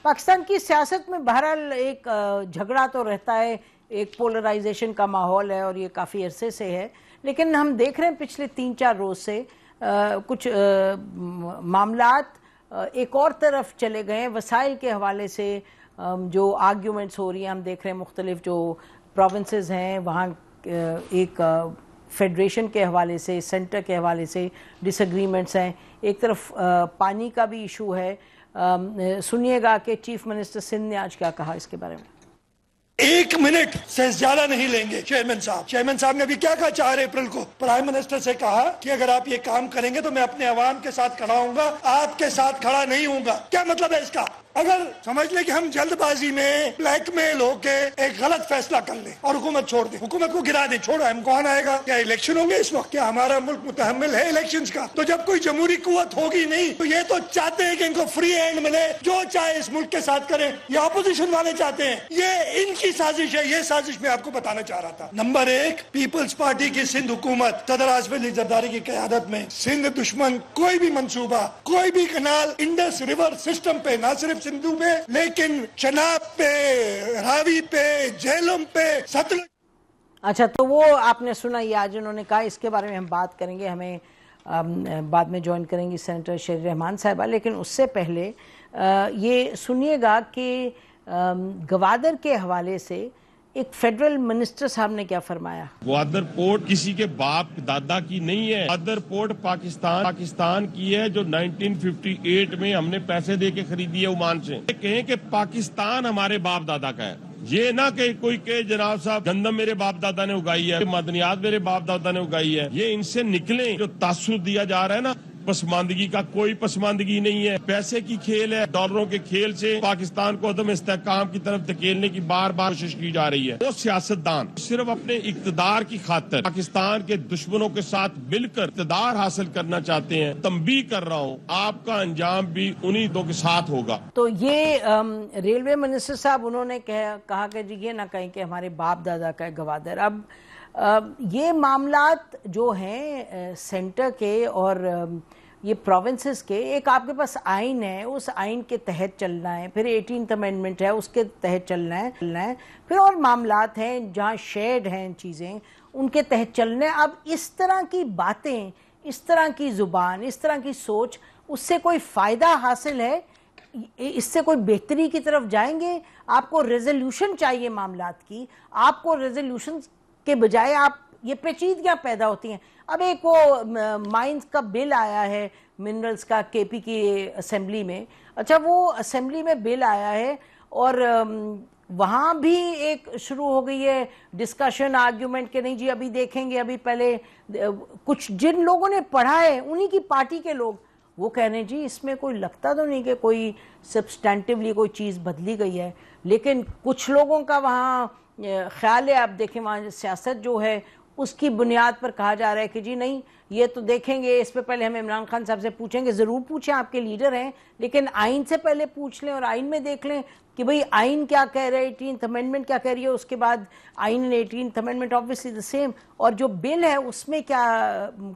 پاکستان کی سیاست میں بہرحال ایک جھگڑا تو رہتا ہے، ایک پولرائزیشن کا ماحول ہے اور یہ کافی عرصے سے ہے، لیکن ہم دیکھ رہے ہیں پچھلے 3-4 روز سے کچھ معاملات ایک اور طرف چلے گئے ہیں۔ وسائل کے حوالے سے جو آرگیومنٹس ہو رہی ہیں، ہم دیکھ رہے ہیں مختلف جو پروونسز ہیں وہاں ایک فیڈریشن کے حوالے سے، سینٹر کے حوالے سے ڈس ایگریمنٹس ہیں، ایک طرف پانی کا بھی ایشو ہے۔ سنیے گا کہ چیف منسٹر سندھ نے آج کیا کہا اس کے بارے میں۔ 1 منٹ سے زیادہ نہیں لیں گے چیئرمین صاحب نے ابھی کیا کہا 4 اپریل کو پرائم منسٹر سے کہا کہ اگر آپ یہ کام کریں گے تو میں اپنے عوام کے ساتھ کھڑا ہوں گا، آپ کے ساتھ کھڑا نہیں ہوں گا۔ کیا مطلب ہے اس کا؟ اگر سمجھ لیں کہ ہم جلد بازی میں بلیک میل ہو کے ایک غلط فیصلہ کر لیں اور حکومت چھوڑ دیں، حکومت کو گرا دیں، چھوڑو، ہم کون آئے گا؟ کیا الیکشن ہوں گے اس وقت؟ کیا ہمارا ملک متحمل ہے الیکشنز کا؟ تو جب کوئی جمہوری قوت ہوگی نہیں تو یہ تو چاہتے ہیں کہ ان کو فری ہینڈ ملے، جو چاہے اس ملک کے ساتھ کریں۔ یہ اپوزیشن والے چاہتے ہیں، یہ ان کی سازش ہے۔ یہ سازش میں آپ کو بتانا چاہ رہا تھا۔ نمبر 1، پیپلز پارٹی کی سندھ حکومت صدر آصف علی زرداری کی قیادت میں سندھ دشمن کوئی بھی منصوبہ، کوئی بھی کنال انڈس ریور سسٹم پہ، نہ صرف سندھو پہ لیکن چناب پہ، راوی پہ، جہلم پہ، ستلج۔ اچھا، تو وہ آپ نے سنا یہ آج انہوں نے کہا، اس کے بارے میں ہم بات کریں گے، ہمیں بعد میں جوائن کریں گی سینیٹر شیری رحمان صاحبہ، لیکن اس سے پہلے یہ سنیے گا کہ گوادر کے حوالے سے ایک فیڈرل منسٹر صاحب نے کیا فرمایا۔ گوادر پورٹ کسی کے باپ دادا کی نہیں ہے، گوادر پورٹ پاکستان کی ہے، جو 1958 میں ہم نے پیسے دے کے خریدی ہے عمان سے۔ کہیں کہ پاکستان ہمارے باپ دادا کا ہے، یہ نہ کہ کوئی کہ جناب صاحب گندم میرے باپ دادا نے اگائی ہے، معدنیات میرے باپ دادا نے اگائی ہے۔ یہ ان سے نکلیں، جو تعصب دیا جا رہا ہے نا، پسماندگی کا کوئی پسماندگی نہیں ہے، پیسے کی کھیل ہے، ڈالروں کے کھیل سے پاکستان کو عدم استحکام کی طرف دھکیلنے کی بار بار کوشش کی جا رہی ہے۔ وہ سیاستدان صرف اپنے اقتدار کی خاطر پاکستان کے دشمنوں کے ساتھ مل کر اقتدار حاصل کرنا چاہتے ہیں۔ تنبیہ کر رہا ہوں، آپ کا انجام بھی انہی دو کے ساتھ ہوگا۔ تو یہ ریلوے منسٹر صاحب انہوں نے کہا کہ جی یہ نہ کہیں کہ ہمارے باپ دادا کا ہے گوادر۔ اب یہ معاملات جو ہیں سینٹر کے اور یہ پروونسز کے، ایک آپ کے پاس آئین ہے، اس آئین کے تحت چلنا ہے، پھر 18th امینڈمنٹ ہے، اس کے تحت چلنا ہے، پھر اور معاملات ہیں جہاں شیڈ ہیں چیزیں، ان کے تحت چلنا ہے۔ اب اس طرح کی باتیں، اس طرح کی زبان، اس طرح کی سوچ، اس سے کوئی فائدہ حاصل ہے؟ اس سے کوئی بہتری کی طرف جائیں گے؟ آپ کو ریزولوشن چاہیے معاملات کی، آپ کو ریزولوشن کے بجائے آپ یہ پیچیدگیاں پیدا ہوتی ہیں۔ اب ایک وہ مائنز کا بل آیا ہے، منرلز کا، کے پی کی اسمبلی میں، اچھا وہ اسمبلی میں بل آیا ہے اور وہاں بھی ایک شروع ہو گئی ہے ڈسکشن، آرگیومنٹ کہ نہیں جی ابھی دیکھیں گے، ابھی پہلے کچھ جن لوگوں نے پڑھا ہے انہی کی پارٹی کے لوگ وہ کہہ رہے ہیں جی اس میں کوئی لگتا تو نہیں کہ کوئی سبسٹینٹیولی کوئی چیز بدلی گئی ہے، لیکن کچھ لوگوں کا وہاں خیال ہے۔ آپ دیکھیں وہاں سیاست جو ہے اس کی بنیاد پر کہا جا رہا ہے کہ جی نہیں یہ تو دیکھیں گے، اس پہ پہلے ہم عمران خان صاحب سے پوچھیں گے۔ ضرور پوچھیں، آپ کے لیڈر ہیں، لیکن آئین سے پہلے پوچھ لیں اور آئین میں دیکھ لیں کہ بھئی آئین کیا کہہ رہے ہے، 18th امینڈمنٹ کیا کہہ رہی ہے، اس کے بعد آئین 18th amendment obviously the same، اور جو بل ہے اس میں کیا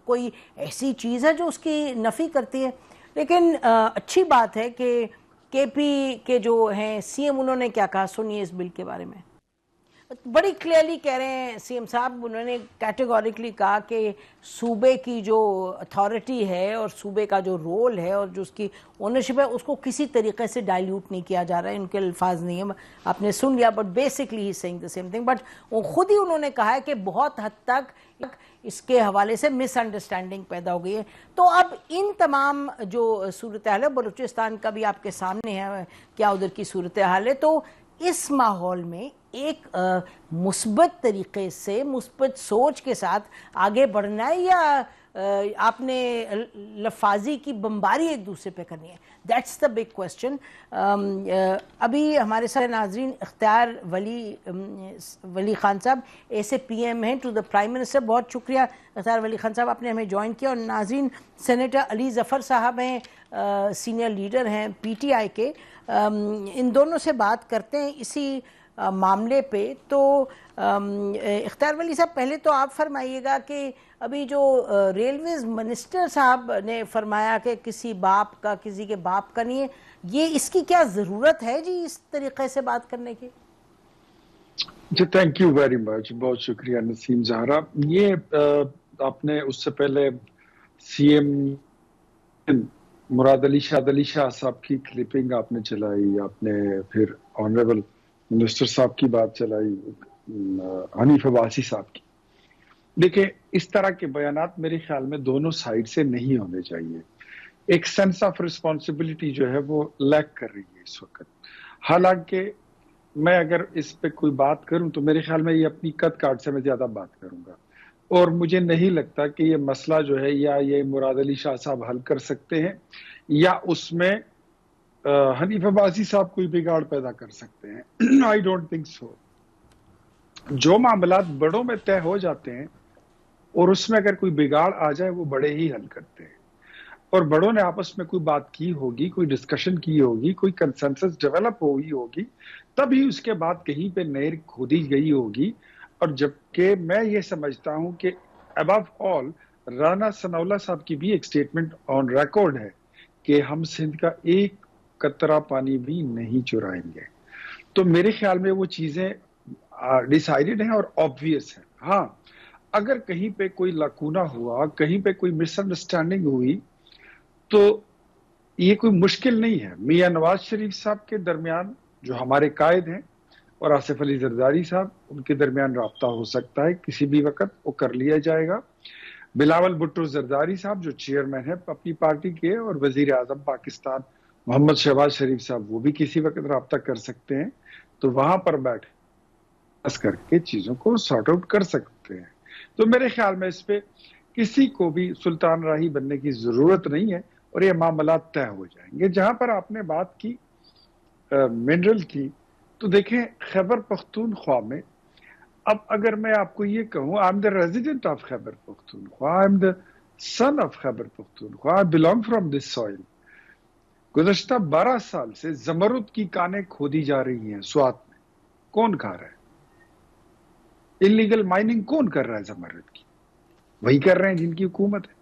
کوئی ایسی چیز ہے جو اس کی نفی کرتی ہے۔ لیکن اچھی بات ہے کہ کے پی کے جو ہیں سی ایم انہوں نے کیا کہا، سنیے اس بل کے بارے میں۔ بڑی کلیئرلی کہہ رہے ہیں سی ایم صاحب، انہوں نے کیٹیگوریکلی کہا کہ صوبے کی جو اتھارٹی ہے اور صوبے کا جو رول ہے اور جو اس کی اونرشپ ہے اس کو کسی طریقے سے ڈائلیوٹ نہیں کیا جا رہا ہے۔ ان کے الفاظ نہیں ہیں، آپ نے سن لیا، but basically he saying the same thing, but خود ہی انہوں نے کہا ہے کہ بہت حد تک اس کے حوالے سے مس انڈرسٹینڈنگ پیدا ہو گئی ہے۔ تو اب ان تمام جو صورتحال ہے، بلوچستان کا بھی آپ کے سامنے ہے کیا ادھر کی صورتحال ہے، تو اس ماحول میں ایک مثبت طریقے سے، مثبت سوچ کے ساتھ آگے بڑھنا ہے یا آپ نے لفاظی کی بمباری ایک دوسرے پہ کرنی ہے؟ That's the big question. ابھی ہمارے سارے ناظرین اختیار ولی خان صاحب ایس اے پی ایم ہیں ٹو دا پرائم منسٹر، بہت شکریہ اختیار ولی خان صاحب، آپ نے ہمیں جوائن کیا۔ اور ناظرین سینیٹر علی ظفر صاحب ہیں، سینئر لیڈر ہیں پی ٹی آئی کے، ان دونوں سے بات کرتے ہیں اسی معاملے پہ، تو اختیار ولی صاحب پہلے تو آپ فرمائیے گا کہ ابھی جو ریلویز منسٹر صاحب نے فرمایا کہ کسی باپ کا کسی کے باپ کا نہیں ہے، یہ اس کی کیا ضرورت ہے جی اس طریقے سے بات کرنے کی؟ جی تھینک یو ویری مچ، بہت شکریہ نسیم زہرا۔ یہ آپ نے اس سے پہلے سی ایم مراد علی شاہ صاحب کی کلپنگ آپ نے چلائی، آپ نے پھر آنریبل منسٹر صاحب کی بات چلائی، حنیف عباسی صاحب کی۔ دیکھیں اس طرح کے بیانات میرے خیال میں دونوں سائیڈ سے نہیں ہونے چاہیے۔ ایک سینس آف رسپانسبلٹی جو ہے وہ لیک کر رہی ہے اس وقت۔ حالانکہ میں اگر اس پہ کوئی بات کروں تو میرے خیال میں یہ اپنی قد کاٹ سے میں زیادہ بات کروں گا، اور مجھے نہیں لگتا کہ یہ مسئلہ جو ہے یا یہ مراد علی شاہ صاحب حل کر سکتے ہیں یا اس میں حنیف عباسی صاحب کوئی بگاڑ پیدا کر سکتے ہیں۔ I don't think so. جو معاملات بڑوں میں طے ہو جاتے ہیں اور اس میں اگر کوئی بگاڑ آ جائے وہ بڑے ہی حل کرتے ہیں، اور بڑوں نے آپس میں کوئی بات کی ہوگی، کوئی ڈسکشن کی ہوگی، کوئی کنسنسس ڈیولپ ہوئی ہوگی، تبھی اس کے بعد کہیں پہ نہر کھودی گئی ہوگی۔ اور جبکہ میں یہ سمجھتا ہوں کہ ابو آل رانا ثناءاللہ صاحب کی بھی ایک سٹیٹمنٹ آن ریکارڈ ہے کہ ہم سندھ کا ایک قطرہ پانی بھی نہیں چرائیں گے۔ تو میرے خیال میں وہ چیزیں ڈیسائیڈڈ ہیں اور آبویس ہیں۔ ہاں اگر کہیں پہ کوئی لاکونہ ہوا، کہیں پہ کوئی مس انڈرسٹینڈنگ ہوئی، تو یہ کوئی مشکل نہیں ہے۔ میاں نواز شریف صاحب کے درمیان جو ہمارے قائد ہیں اور آصف علی زرداری صاحب، ان کے درمیان رابطہ ہو سکتا ہے کسی بھی وقت، وہ کر لیا جائے گا۔ بلاول بھٹو زرداری صاحب جو چیئرمین ہے اپنی پارٹی کے اور وزیر اعظم پاکستان محمد شہباز شریف صاحب، وہ بھی کسی وقت رابطہ کر سکتے ہیں، تو وہاں پر بیٹھ کر کے چیزوں کو سارٹ آؤٹ کر سکتے ہیں۔ تو میرے خیال میں اس پہ کسی کو بھی سلطان راہی بننے کی ضرورت نہیں ہے، اور یہ معاملات طے ہو جائیں گے۔ جہاں پر آپ نے بات کی منرل کی، تو دیکھیں خیبر پختونخوا میں، اب اگر میں آپ کو یہ کہوں I am the resident of Khyber Pakhtunkhwa, I am the son of Khyber Pakhtunkhwa, I belong from this soil. گزشتہ 12 سال سے زمرد کی کانیں کھودی جا رہی ہیں سوات میں، کون کھا رہا ہے؟ انلیگل مائننگ کون کر رہا ہے زمرد کی؟ وہی کر رہے ہیں جن کی حکومت ہے۔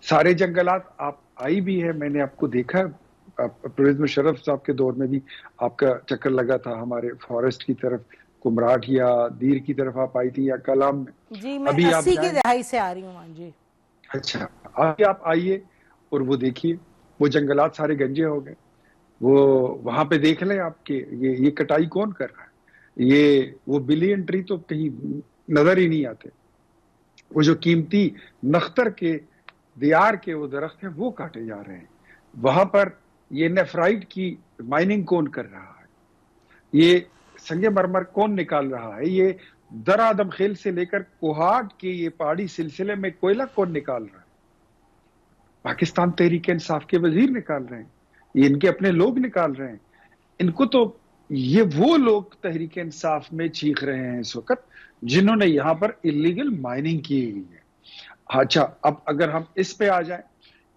سارے جنگلات آپ آئی بھی ہے، میں نے آپ کو دیکھا، پرویز مشرف صاحب کے دور میں بھی آپ کا چکر لگا تھا ہمارے فارسٹ کی طرف، کمراٹ یا دیر کی طرف آپ آئی تھی، یا کلام میں۔ جی میں 80 کی دہائی سے آ رہی ہوں جی۔ اچھا ابھی آپ آئیے اور وہ دیکھیے، وہ جنگلات سارے گنجے ہو گئے۔ وہ وہاں پہ دیکھ لیں آپ کے یہ کٹائی کون کر رہا ہے؟ وہ بلین ٹری تو کہیں نظر ہی نہیں آتے۔ وہ جو قیمتی نختر کے دیار کے وہ درخت ہیں وہ کاٹے جا رہے ہیں۔ وہاں پر یہ نیفرائٹ کی مائننگ کون کر رہا ہے؟ یہ سنگ مرمر کون نکال رہا ہے؟ یہ در آدم خیل سے لے کر کوہاٹ کے یہ پہاڑی سلسلے میں کوئلہ کون نکال رہا ہے؟ پاکستان تحریک انصاف کے وزیر نکال رہے ہیں، یہ ان کے اپنے لوگ نکال رہے ہیں۔ ان کو تو یہ وہ لوگ تحریک انصاف میں چیخ رہے ہیں اس وقت جنہوں نے یہاں پر اللیگل مائننگ کی ہوئی ہے۔ اچھا اب اگر ہم اس پہ آ جائیں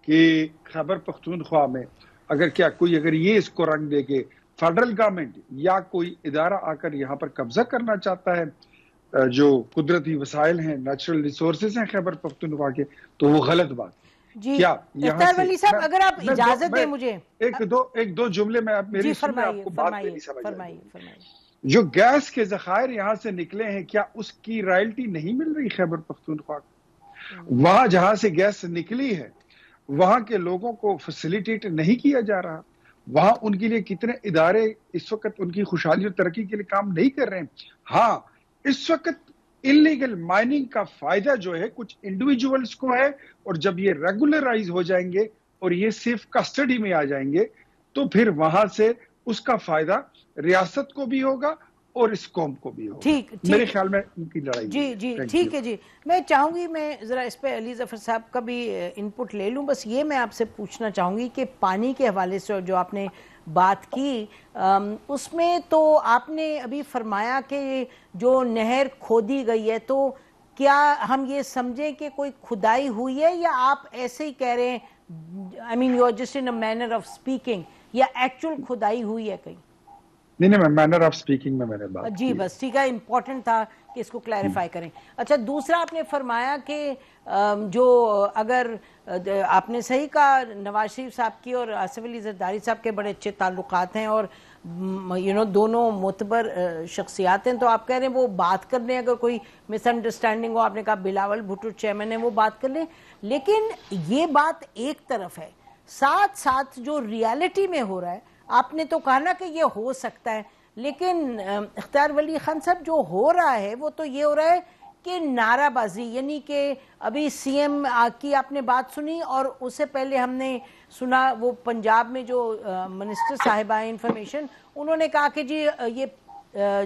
کہ خیبر پختونخوا میں اگر یہ اس کو رنگ دے کے فیڈرل گورنمنٹ یا کوئی ادارہ آ کر یہاں پر قبضہ کرنا چاہتا ہے جو قدرتی وسائل ہیں، نیچرل ریسورسز ہیں خیبر پختونخوا کے، تو وہ غلط بات ہے۔ جی اختیار ولی صاحب اگر آپ اجازت دیں مجھے ایک دو جملے میں آپ میری سنیں، آپ کو بات میری سمجھ آئے گی۔ جو گیس کے ذخائر یہاں سے نکلے ہیں، کیا اس کی رائلٹی نہیں مل رہی خیبر پختونخوا کو؟ وہاں جہاں سے گیس نکلی ہے وہاں کے لوگوں کو فیسیلیٹیٹ نہیں کیا جا رہا، وہاں ان کے لیے کتنے ادارے اس وقت ان کی خوشحالی اور ترقی کے لیے کام نہیں کر رہے ہیں۔ ہاں اس وقت انلیگل مائننگ کا فائدہ جو ہے کچھ انڈیویجولز کو ہے، اور جب یہ ریگولرائز ہو جائیں گے اور یہ صرف کسٹڈی میں آ جائیں گے تو پھر وہاں سے اس کا فائدہ ریاست کو بھی ہوگا اور اس قوم کو بھی ہوگا۔ میرے خیال میں ان کی لڑائی جی ٹھیک ہے۔ جی میں چاہوں گی میں ذرا اس پہ علی ظفر صاحب کا بھی انپٹ لے لوں۔ بس یہ میں آپ سے پوچھنا چاہوں گی کہ پانی کے حوالے سے جو آپ نے بات کی اس میں تو آپ نے ابھی فرمایا کہ جو نہر کھودی گئی ہے، تو کیا ہم یہ سمجھیں کہ کوئی کھدائی ہوئی ہے، یا آپ ایسے ہی کہہ رہے ہیں I mean you are just in a manner of speaking، یا ایکچول کھدائی ہوئی ہے کہیں؟ نہیں میں مینر آف سپیکنگ میں نے بات جی بس ٹھیک ہے, امپورٹنٹ تھا کہ اس کو کلیریفائی کریں. اچھا دوسرا آپ نے فرمایا کہ جو اگر آپ نے صحیح کہا, نواز شریف صاحب کی اور آصف علی زرداری صاحب کے بڑے اچھے تعلقات ہیں اور دونوں معتبر شخصیات ہیں, تو آپ کہہ رہے ہیں وہ بات کر لیں, اگر کوئی مس انڈرسٹینڈنگ ہو, آپ نے کہا بلاول بھٹو چیئرمین ہے وہ بات کر لیں, لیکن یہ بات ایک طرف ہے, ساتھ ساتھ جو ریالٹی میں ہو رہا ہے, آپ نے تو کہا نا کہ یہ ہو سکتا ہے, لیکن اختیار ولی خان صاحب جو ہو رہا ہے وہ تو یہ ہو رہا ہے کہ نعرہ بازی, یعنی کہ ابھی سی ایم کی آپ نے بات سنی, اور اس سے پہلے ہم نے سنا وہ پنجاب میں جو منسٹر صاحب آئے انفارمیشن, انہوں نے کہا کہ جی یہ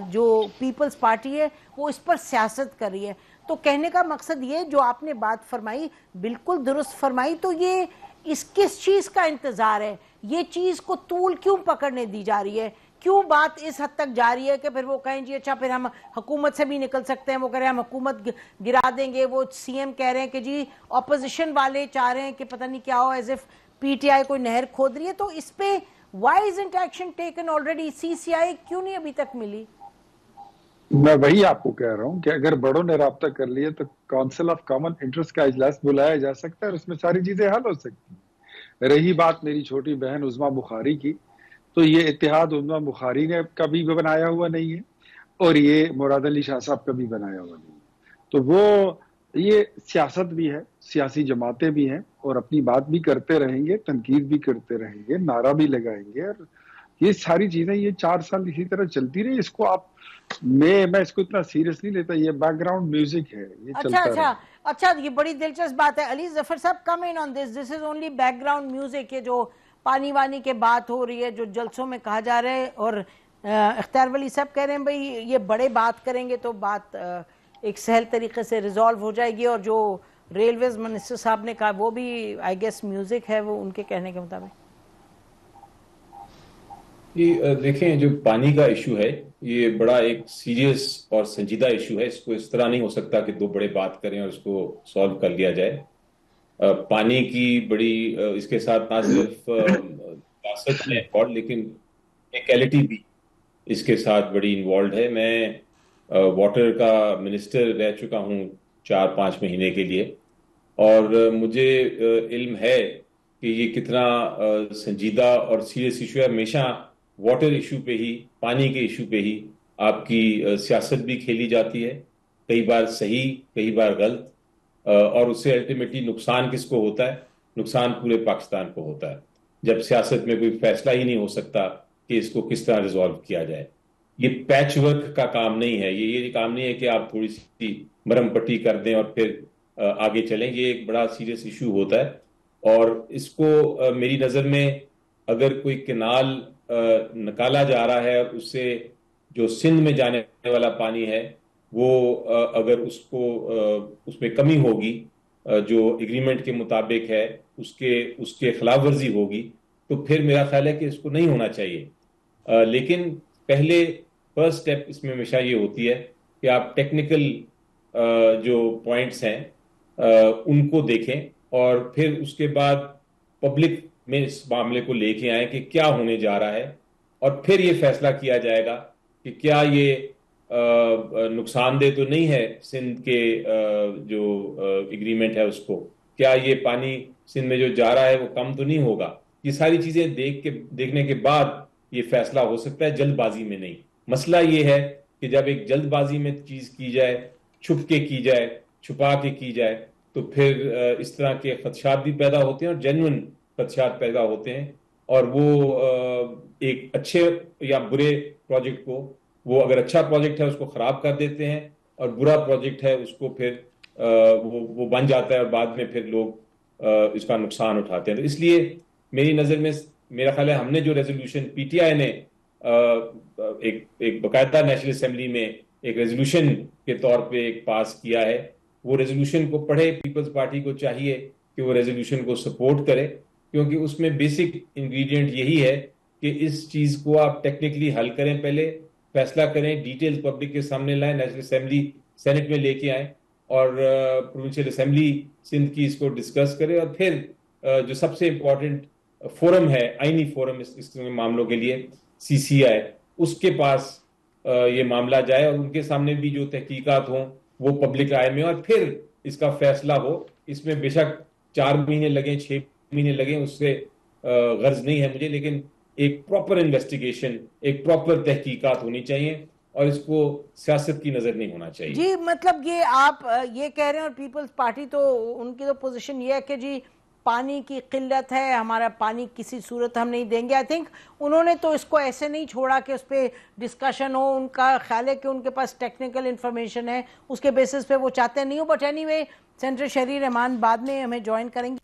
جو پیپلز پارٹی ہے وہ اس پر سیاست کر رہی ہے. تو کہنے کا مقصد یہ, جو آپ نے بات فرمائی بالکل درست فرمائی, تو یہ اس کس چیز کا انتظار ہے, یہ چیز کو طول کیوں پکڑنے دی جا رہی ہے, کیوں بات اس حد تک جاری ہے کہ پھر وہ کہیں جی اچھا پھر ہم حکومت سے بھی نکل سکتے ہیں, وہ کہہ رہے ہیں ہم حکومت گرا دیں گے, وہ سی ایم کہہ رہے ہیں کہ جی اپوزیشن والے چاہ رہے ہیں کہ پتہ نہیں کیا ہو, ایز اف پی ٹی آئی کوئی نہر کھود رہی ہے. تو اس پہ why isn't action taken already, CCI سی آئی کیوں نہیں ابھی تک ملی؟ میں وہی آپ کو کہہ رہا ہوں کہ اگر بڑوں نے رابطہ کر لیا تو کونسل آف کامن انٹرسٹ کا اجلاس بلایا جا سکتا ہے اور اس میں ساری چیزیں حل ہو سکتی ہیں. رہی بات میری چھوٹی بہن عظمیٰ بخاری کی, تو یہ اتحاد عظمیٰ بخاری نے کبھی بھی بنایا ہوا نہیں ہے اور یہ مراد علی شاہ صاحب کبھی بنایا ہوا نہیں ہے. تو وہ یہ سیاست بھی ہے, سیاسی جماعتیں بھی ہیں, اور اپنی بات بھی کرتے رہیں گے, تنقید بھی کرتے رہیں گے, نعرہ بھی لگائیں گے, اور یہ ساری چیزیں یہ 4 سال اسی طرح چلتی رہی. اس کو آپ میں اس کو اتنا سیریس نہیں لیتا, یہ بیک گراؤنڈ میوزک ہے, یہ چلتا رہا. اچھا یہ بڑی دلچسپ بات ہے. علی ظفر صاحب come in on this, this is only background music, یہ جو پانی وانی کے بات ہو رہی ہے, جو جلسوں میں کہا جا رہا ہے, اور اختیار ولی صاحب کہہ رہے ہیں بھئی یہ بڑے بات کریں گے تو بات ایک سہل طریقے سے ریزالو ہو جائے گی, اور جو ریلویز منسٹر صاحب نے کہا وہ بھی آئی گیس میوزک ہے, وہ ان کے کہنے کے مطابق. دیکھیں جو پانی کا ایشو ہے یہ بڑا ایک سیریس اور سنجیدہ ایشو ہے, اس کو اس طرح نہیں ہو سکتا کہ 2 بڑے بات کریں اور اس کو سالو کر لیا جائے. پانی کی بڑی اس کے ساتھ نہ صرف سیاست میں انوالوڈ لیکن ایکویلٹی بھی اس کے ساتھ بڑی انوالوڈ ہے. میں واٹر کا منسٹر رہ چکا ہوں 4-5 مہینے کے لیے, اور مجھے علم ہے کہ یہ کتنا سنجیدہ اور سیریس ایشو ہے. ہمیشہ واٹر ایشو پہ ہی, پانی کے ایشو پہ ہی آپ کی سیاست بھی کھیلی جاتی ہے, کئی بار صحیح کئی بار غلط, اور اس سے الٹیمیٹلی نقصان کس کو ہوتا ہے؟ نقصان پورے پاکستان کو ہوتا ہے, جب سیاست میں کوئی فیصلہ ہی نہیں ہو سکتا کہ اس کو کس طرح ریزالو کیا جائے. یہ پیچ ورک کا کام نہیں ہے, یہ کام نہیں ہے کہ آپ تھوڑی سی مرم پٹی کر دیں اور پھر آگے چلیں. یہ ایک بڑا سیریس ایشو ہوتا ہے, اور اس کو میری نظر میں اگر کوئی کنال نکالا جا رہا ہے, اور اس سے جو سندھ میں جانے والا پانی ہے وہ اگر اس میں کمی ہوگی جو ایگریمنٹ کے مطابق ہے, اس کے خلاف ورزی ہوگی, تو پھر میرا خیال ہے کہ اس کو نہیں ہونا چاہیے. لیکن پہلے فرسٹ سٹیپ اس میں ہمیشہ یہ ہوتی ہے کہ آپ ٹیکنیکل جو پوائنٹس ہیں ان کو دیکھیں, اور پھر اس کے بعد پبلک میں اس معاملے کو لے کے آئیں کہ کیا ہونے جا رہا ہے, اور پھر یہ فیصلہ کیا جائے گا کہ کیا یہ نقصان دہ تو نہیں ہے سندھ کے جو ایگریمنٹ ہے اس کو, کیا یہ پانی سندھ میں جو جا رہا ہے وہ کم تو نہیں ہوگا. یہ ساری چیزیں دیکھنے کے بعد یہ فیصلہ ہو سکتا ہے, جلد بازی میں نہیں. مسئلہ یہ ہے کہ جب ایک جلد بازی میں چیز کی جائے, چھپ کے کی جائے, چھپا کے کی جائے, تو پھر اس طرح کے خدشات بھی پیدا ہوتے ہیں, اور جینوئن خدشات پیدا ہوتے ہیں, اور وہ ایک اچھے یا برے پروجیکٹ کو, وہ اگر اچھا پروجیکٹ ہے اس کو خراب کر دیتے ہیں, اور برا پروجیکٹ ہے اس کو پھر وہ بن جاتا ہے, اور بعد میں پھر لوگ اس کا نقصان اٹھاتے ہیں. تو اس لیے میری نظر میں میرا خیال ہے ہم نے جو ریزولوشن پی ٹی آئی نے ایک باقاعدہ نیشنل اسمبلی میں ایک ریزولوشن کے طور پہ ایک پاس کیا ہے, وہ ریزولوشن کو پڑھے. پیپلز پارٹی کو چاہیے کہ وہ ریزولوشن کو سپورٹ کرے, کیونکہ اس میں بیسک انگریڈینٹ یہی ہے کہ اس چیز کو آپ ٹیکنیکلی حل کریں, پہلے فیصلہ کریں, ڈیٹیل پبلک کے سامنے لائیں, نیشنل اسمبلی سینٹ میں لے کے آئیں, اور پروونشل اسمبلی سندھ کی اس کو ڈسکس کرے, اور پھر جو سب سے امپورٹنٹ فورم ہے, آئینی فورم اس معاملوں کے لیے, سی سی آئی, اس کے پاس یہ معاملہ جائے اور ان کے سامنے بھی جو تحقیقات ہوں وہ پبلک آئے میں، اور پھر اس کا فیصلہ ہو. اس میں بے شک 4 مہینے لگیں 6 مہینے لگیں، اس سے غرض نہیں ہے مجھے، لیکن ایک پراپر انویسٹیگیشن، ایک پراپر تحقیقات ہونی چاہیے اور اس کو سیاست کی نظر نہیں ہونا چاہیے. جی مطلب یہ آپ یہ کہہ رہے ہیں، اور پیپلز پارٹی تو ان کی تو پوزیشن یہ ہے کہ جی پانی کی قلت ہے، ہمارا پانی کسی صورت ہم نہیں دیں گے. آئی تھنک انہوں نے تو اس کو ایسے نہیں چھوڑا کہ اس پہ ڈسکشن ہو. ان کا خیال ہے کہ ان کے پاس ٹیکنیکل انفارمیشن ہے، اس کے بیسس پہ وہ چاہتے نہیں ہو. بٹ اینی وے سینیٹر شہریر رحمان بعد میں ہمیں جوائن کریں گے.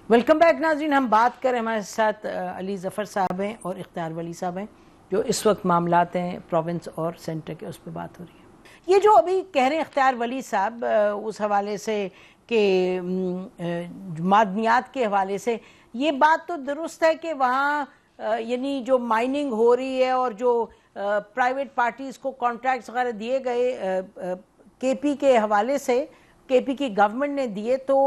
ویلکم بیک ناظرین. ہم بات کریں، ہمارے ساتھ علی ظفر صاحب ہیں اور اختیار ولی صاحب ہیں، جو اس وقت معاملات ہیں پروونس اور سینٹر کے، اس پہ بات ہو رہی ہے. یہ جو ابھی کہہ رہے ہیں اختیار ولی صاحب اس حوالے سے کہ معدنیات کے حوالے سے، یہ بات تو درست ہے کہ وہاں یعنی جو مائننگ ہو رہی ہے اور جو پرائیویٹ پارٹیز کو کانٹریکٹس وغیرہ دیے گئے کے پی کے حوالے سے، کے پی کی گورنمنٹ نے دیے، تو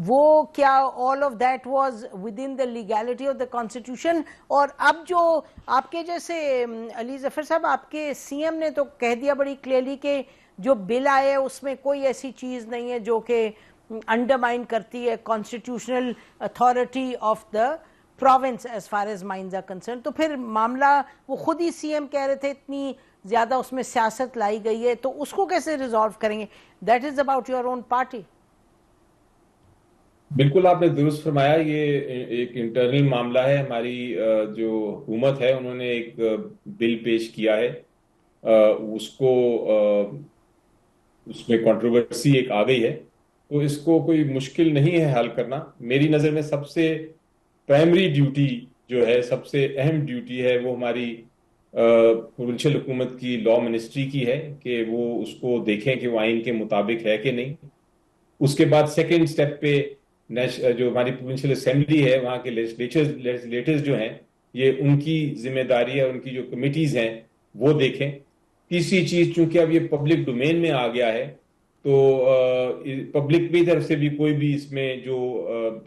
وہ کیا all of that was within the legality of the constitution؟ اور اب جو آپ کے جیسے علی ظفر صاحب، آپ کے سی ایم نے تو کہہ دیا بڑی کلیئرلی کہ جو بل آئے اس میں کوئی ایسی چیز نہیں ہے جو کہ انڈرمائن کرتی ہے constitutional authority of the province as far as mines are concerned. تو پھر معاملہ وہ خود ہی سی ایم کہہ رہے تھے اتنی زیادہ اس میں سیاست لائی گئی ہے، تو اس کو کیسے ریزالو کریں گے؟ that is about your own party. بالکل آپ نے درست فرمایا، یہ ایک انٹرنل معاملہ ہے. ہماری جو حکومت ہے انہوں نے ایک بل پیش کیا ہے، اس کو اس میں کنٹروورسی ایک آ گئی ہے، تو اس کو کوئی مشکل نہیں ہے حل کرنا. میری نظر میں سب سے پرائمری ڈیوٹی جو ہے، سب سے اہم ڈیوٹی ہے، وہ ہماری پروونشل حکومت کی لا منسٹری کی ہے کہ وہ اس کو دیکھیں کہ وہ آئین کے مطابق ہے کہ نہیں. اس کے بعد سیکنڈ سٹیپ پہ جو ہماری پروونشل اسمبلی ہے، وہاں کے لیجسلیٹرز جو ہیں، یہ ان کی ذمہ داری ہے، ان کی جو کمیٹیز ہیں وہ دیکھیں. تیسری چیز، چونکہ اب یہ پبلک ڈومین میں آ گیا ہے، تو پبلک کی طرف سے بھی کوئی بھی اس میں جو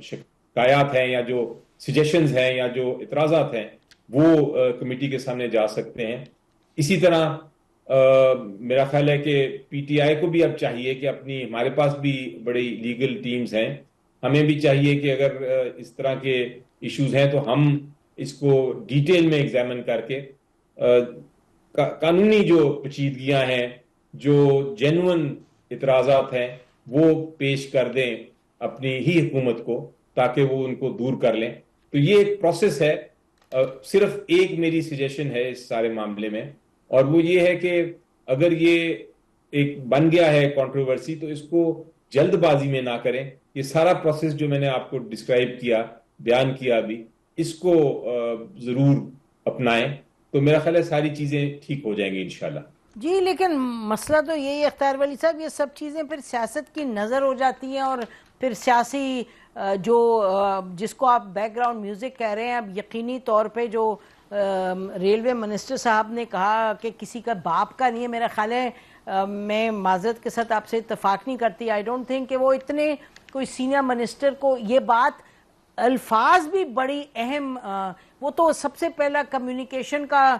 شکایات ہیں یا جو سجیشنز ہیں یا جو اعتراضات ہیں وہ کمیٹی کے سامنے جا سکتے ہیں. اسی طرح میرا خیال ہے کہ پی ٹی آئی کو بھی اب چاہیے کہ اپنی، ہمارے پاس بھی بڑی لیگل ٹیمز ہیں، ہمیں بھی چاہیے کہ اگر اس طرح کے ایشوز ہیں تو ہم اس کو ڈیٹیل میں ایگزامن کر کے قانونی جو پیچیدگیاں ہیں، جو جینوئن اعتراضات ہیں، وہ پیش کر دیں اپنی ہی حکومت کو، تاکہ وہ ان کو دور کر لیں. تو یہ ایک پروسیس ہے. صرف ایک میری سجیشن ہے اس سارے معاملے میں، اور وہ یہ ہے کہ اگر یہ ایک بن گیا ہے کنٹروورسی، تو اس کو جلد بازی میں نہ کریں. یہ سارا پروسیس جو میں نے آپ کو ڈسکرائب کیا، بیان کیا ابھی، اس کو ضرور اپنائیں، تو میرا خیال ہے ساری چیزیں ٹھیک ہو جائیں گی انشاءاللہ. جی لیکن مسئلہ تو یہی ہے اختیار ولی صاحب، یہ سب چیزیں پھر سیاست کی نظر ہو جاتی ہیں، اور پھر سیاسی جو جس کو آپ بیک گراؤنڈ میوزک کہہ رہے ہیں، اب یقینی طور پہ جو ریلوے منسٹر صاحب نے کہا کہ کسی کا باپ کا نہیں ہے، میرا خیال ہے میں معذرت کے ساتھ آپ سے اتفاق نہیں کرتی. آئی ڈونٹ تھنک کہ وہ اتنے کوئی سینئر منسٹر کو یہ بات، الفاظ بھی بڑی اہم، وہ تو سب سے پہلا کمیونیکیشن کا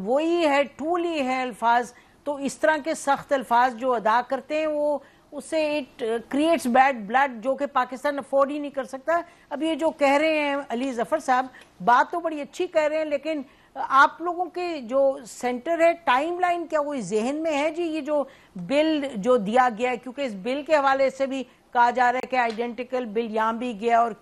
وہی ہے، ٹول ہی ہے الفاظ. تو اس طرح کے سخت الفاظ جو ادا کرتے ہیں، وہ اس سے اٹ کریٹس بیڈ بلڈ، جو کہ پاکستان افورڈ ہی نہیں کر سکتا. اب یہ جو کہہ رہے ہیں علی ظفر صاحب، بات تو بڑی اچھی کہہ رہے ہیں، لیکن آپ لوگوں کے جو سینٹر ہے، ٹائم لائن کیا کوئی ذہن میں ہے جی؟ یہ جو بل جو دیا گیا ہے، کیونکہ اس بل کے حوالے سے بھی کہا جا رہا ہے کہ آئیڈینٹیکل بل یہاں بھی گیا اور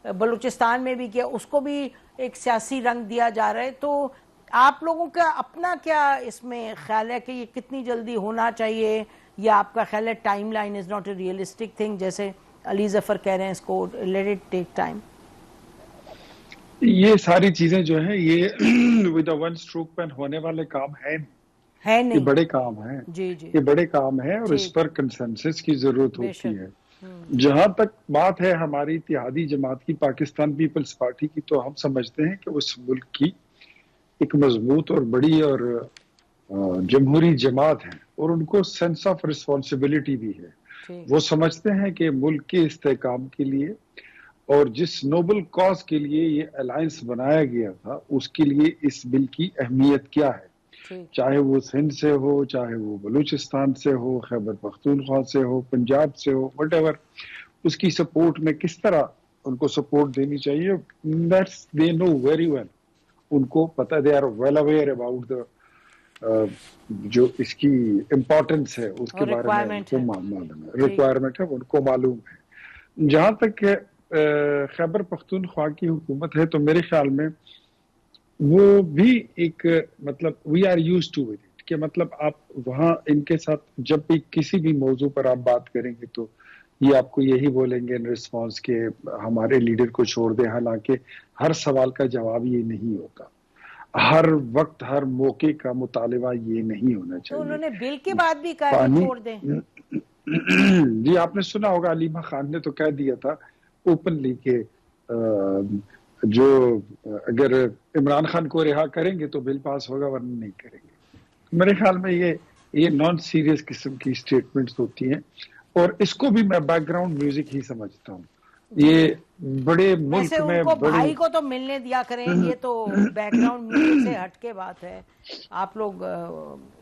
بلوچستان میں بھی گیا، اس کو بھی ایک سیاسی رنگ دیا جا رہا ہے. تو آپ لوگوں کا اپنا کیا اس میں خیال ہے کہ یہ کتنی جلدی ہونا چاہیے، یا آپ کا خیال ہے time line is not a realistic thing, جیسے علی ظفر کہہ رہے ہیں اس کو لیٹ اٹ ٹیک ٹائم؟ یہ ساری چیزیں جو ہیں یہ ود ون اسٹروک پین ہونے والے کام ہیں نہیں، یہ بڑے کام ہیں. جی جی، یہ بڑے کام ہیں اور اس پر کنسنسس کی ضرورت ہوتی ہے. جہاں تک بات ہے ہماری اتحادی جماعت کی، پاکستان پیپلز پارٹی کی، تو ہم سمجھتے ہیں کہ اس ملک کی ایک مضبوط اور بڑی اور جمہوری جماعت ہے، اور ان کو سینس آف رسپانسبلٹی بھی ہے. وہ سمجھتے ہیں کہ ملک کے استحکام کے لیے اور جس نوبل کاز کے لیے یہ الائنس بنایا گیا تھا اس کے لیے اس بل کی اہمیت کیا ہے، چاہے وہ سندھ سے ہو، چاہے وہ بلوچستان سے ہو، خیبر پختونخوا سے ہو، پنجاب سے ہو، وٹ ایور، اس کی سپورٹ میں کس طرح ان کو سپورٹ دینی چاہیے، دے نو ویری ویل، ان کو پتہ، they are well aware about جو اس کی امپورٹنس ہے اس کے بارے میں ان کو معلوم ہے، ریکوائرمنٹ ہے ان کو معلوم ہے۔ جہاں تک کہ خیبر پختونخوا کی حکومت ہے تو میرے خیال میں وہ بھی ایک مطلب we are use to it, کہ مطلب آپ وہاں ان کے ساتھ جب بھی کسی بھی موضوع پر آپ بات کریں گے تو یہ آپ کو یہی بولیں گے ان رسپانس کے ہمارے لیڈر کو چھوڑ دیں، حالانکہ ہر سوال کا جواب یہ نہیں ہوتا، ہر وقت ہر موقع کا مطالبہ یہ نہیں ہونا چاہیے۔ تو انہوں نے بل کے بعد بھی کہا کہ چھوڑ دیں۔ جی آپ نے سنا ہوگا علیمہ خان نے تو کہہ دیا تھا اوپنلی کہ جو اگر عمران خان کو رہا کریں گے تو بل پاس ہوگا ورنہ نہیں کریں گے۔ میرے خیال میں یہ نان سیریس قسم کی سٹیٹمنٹس ہوتی ہیں، اور اس کو بھی میں بیک گراؤنڈ میوزک ہی سمجھتا ہوں۔ یہ بڑے ملک میں بھائی کو تو ملنے دیا کریں، یہ تو بیک گراؤنڈ میوزک سے ہٹ کے بات ہے۔ آپ لوگ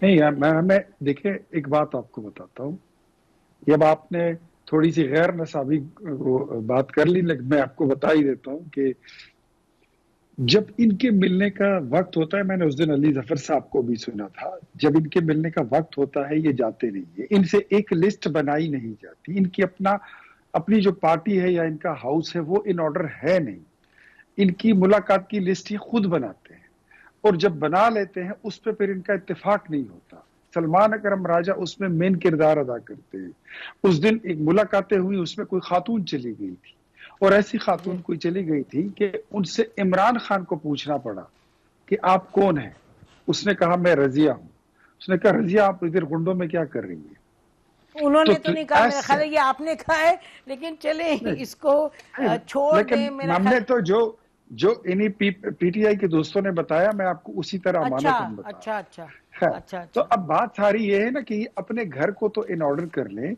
نہیں، میں دیکھیں ایک بات آپ کو بتاتا ہوں، جب آپ نے تھوڑی سی غیر نصابی بات کر لی، لیکن میں آپ کو بتا ہی دیتا ہوں کہ جب ان کے ملنے کا وقت ہوتا ہے، میں نے اس دن علی ظفر صاحب کو بھی سنا تھا، جب ان کے ملنے کا وقت ہوتا ہے یہ جاتے نہیں ہیں، ان سے ایک لسٹ بنائی نہیں جاتی، ان کی اپنی جو پارٹی ہے یا ان کا ہاؤس ہے وہ ان آرڈر ہے نہیں، ان کی ملاقات کی لسٹ ہی خود بناتے ہیں، اور جب بنا لیتے ہیں اس پہ پھر ان کا اتفاق نہیں ہوتا۔ سلمان اکرم راجہ اس میں مین کردار ادا کرتے ہیں۔ اس دن ایک ملاقاتیں ہوئی، اس میں کوئی خاتون چلی گئی تھی، اور ایسی خاتون کوئی چلی گئی تھی کہ ان سے عمران خان کو پوچھنا پڑا کہ آپ کون ہیں؟ اس نے کہا میں رضیہ ہوں۔ اس نے کہا رضیہ آپ ادھر گنڈوں میں کیا کر رہی ہیں؟ انہوں نے تو نہیں کہا، میرا خیال ہے یہ آپ نے کہا ہے، لیکن چلیں اس کو چھوڑ دیں۔ ہم نے تو جو انہی پی ٹی آئی کے دوستوں نے بتایا میں آپ کو اسی طرح امانتاً بتا۔ اچھا تو اب بات ساری یہ ہے نا کہ اپنے گھر کو تو ان آرڈر کر لیں،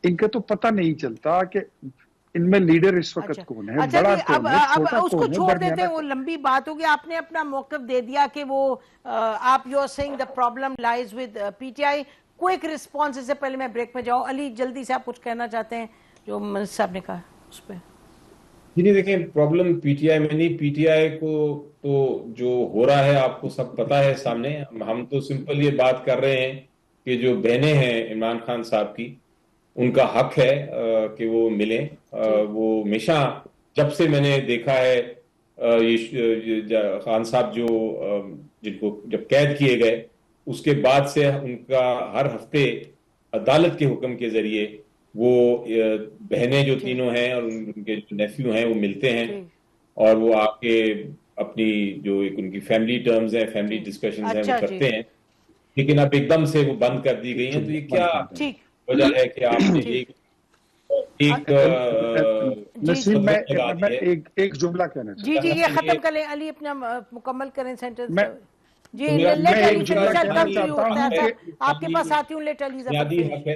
ان کا تو پتہ نہیں چلتا کہ ان میں لیڈر اس وقت کون ہے، بڑا کون ہے، چھوٹا اس کو چھوڑ دیتے ہیں، وہ لمبی بات ہوگی۔ آپ نے اپنا موقف دے دیا کہ وہ آپ you are seeing the problem lies with PTI ٹی آئی۔ کوئک رسپانس، اس سے پہلے میں بریک میں جاؤں، علی جلدی سے آپ کچھ کہنا چاہتے ہیں جو منسٹر صاحب نے کہا اس پہ؟ جی نہیں، دیکھیں پرابلم پی ٹی آئی میں نہیں، پی ٹی آئی کو تو جو ہو رہا ہے آپ کو سب پتا ہے سامنے، ہم تو سمپل یہ بات کر رہے ہیں کہ جو بہنیں ہیں عمران خان صاحب کی، ان کا حق ہے کہ وہ ملیں۔ وہ ہمیشہ جب سے میں نے دیکھا ہے یہ خان صاحب جن کو جب قید کیے گئے اس کے بعد سے ان کا ہر ہفتے عدالت کے حکم کے ذریعے وہ بہنیں جو تینوں ہیں اور ان کے جو نیفیو ہیں وہ ملتے ہیں، اور وہ آ کے اپنی جو ایک ان کی فیملی ٹرمز ہیں، فیملی ڈسکشنز ہیں وہ کرتے ہیں، لیکن اب ایک دم سے وہ بند کر دی گئی ہیں۔ تو یہ کیا وجہ ہے کہ آپ نے نسیم میں ایک جملہ کہنا چاہتا ہوں۔ جی یہ ختم کریں علی، اپنا مکمل کریں سینٹنس۔ جی آپ کے پاس آتی ہوں، لیٹ علی بنیادی حق ہے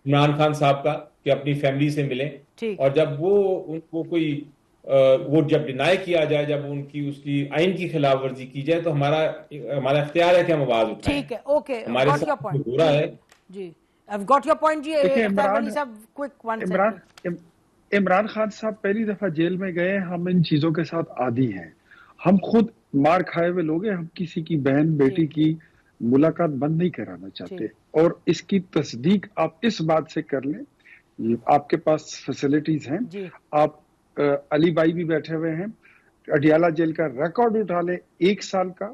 عمران خان صاحب کا کہ اپنی فیملی سے ملیں، اور جب ان کو کوئی وہ جب ڈینائی کیا جائے، جب ان کی اس کی آئین کی خلاف ورزی کی جائے تو ہمارا اختیار ہے کہ ہم آواز اٹھائیں۔ ٹھیک ہے، اوکے، ہمارے ساتھ ہو رہا ہے۔ جی I've got your point جی۔ عمران خان صاحب پہلی دفعہ جیل میں گئے، ہم ان چیزوں کے ساتھ عادی ہیں، ہم خود مار کھائے ہوئے لوگ ہیں، ہم کسی کی بہن بیٹی کی ملاقات بند نہیں کرانا چاہتے، اور اس کی تصدیق آپ اس بات سے کر لیں، آپ کے پاس فیسلٹیز ہیں، آپ علی بھائی بھی بیٹھے ہوئے ہیں، اڈیالہ جیل کا ریکارڈ اٹھا لیں 1 سال کا،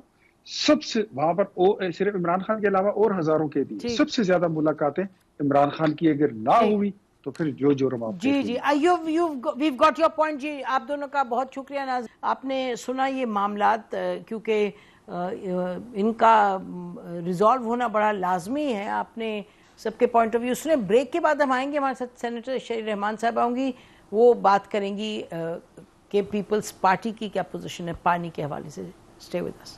سب سے وہاں پر صرف عمران خان کے علاوہ اور ہزاروں کے دی، سب سے زیادہ ملاقاتیں عمران خان کی اگر نہ ہوئی تو پھر جو جرم آپ جی we've got your point جی۔ آپ دونوں کا بہت شکریہ ناظرین، آپ نے سنا یہ معاملات، کیونکہ ان کا ریزالو ہونا بڑا لازمی ہے، آپ نے سب کے پوائنٹ آف ویو سنے۔ بریک کے بعد ہم آئیں گے، ہمارے ساتھ سینیٹر شہری رحمان صاحب آؤں گی، وہ بات کریں گی کہ پیپلز پارٹی کی کیا پوزیشن ہے پانی کے حوالے سے۔ Stay with us.